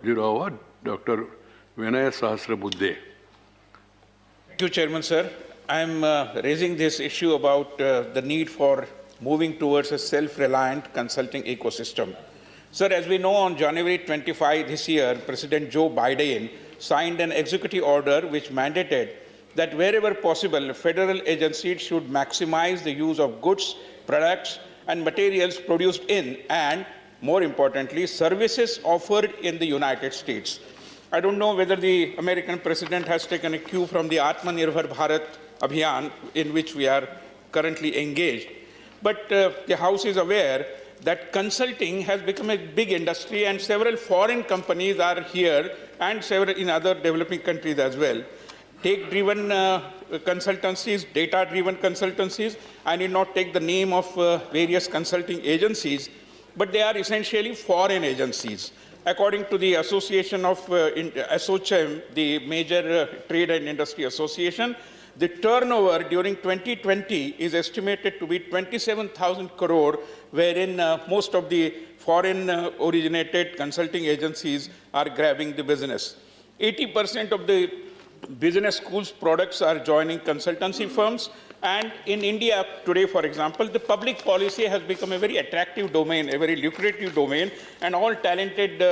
Jirawa, Dr. Vinay Sahasrabuddhe. Thank you, Chairman, sir. I'm raising this issue about the need for moving towards a self-reliant consulting ecosystem. Sir, as we know, on January 25 this year, President Joe Biden signed an executive order which mandated that wherever possible, federal agencies should maximize the use of goods, products, and materials produced in and, more importantly, services offered in the United States. I don't know whether the American president has taken a cue from the Atmanirbhar Bharat Abhiyan in which we are currently engaged. But the House is aware that consulting has become a big industry and several foreign companies are here and several in other developing countries as well. Tech-driven consultancies, data-driven consultancies. I need not take the name of various consulting agencies, but they are essentially foreign agencies. According to the Association of ASSOCHAM, the major trade and industry association, the turnover during 2020 is estimated to be 27,000 crore, wherein most of the foreign originated consulting agencies are grabbing the business. 80% of the business schools products are joining consultancy firms. And in India today, for example, the public policy has become a very attractive domain, a very lucrative domain, and all talented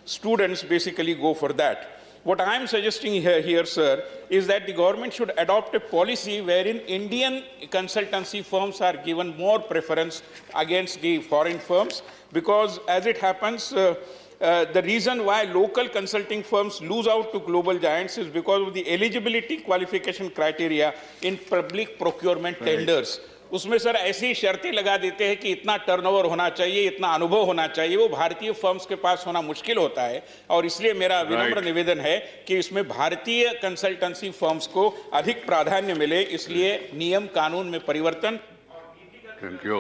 students basically go for that. What I am suggesting here, sir, is that the government should adopt a policy wherein Indian consultancy firms are given more preference against the foreign firms, because as it happens, the reason why local consulting firms lose out to global giants is because of the eligibility qualification criteria in public procurement tenders. उसमें sir ऐसी शर्तें लगा देते हैं कि इतना turnover होना चाहिए, इतना अनुभव होना चाहिए, वो भारतीय फर्म्स के पास होना मुश्किल होता है, और इसलिए मेरा विनम्र निवेदन है कि इसमें भारतीय कंसल्टेंसी फर्म्स को अधिक प्राधान्य मिले, इसलिए नियम कानून में परिवर्तन। Thank you.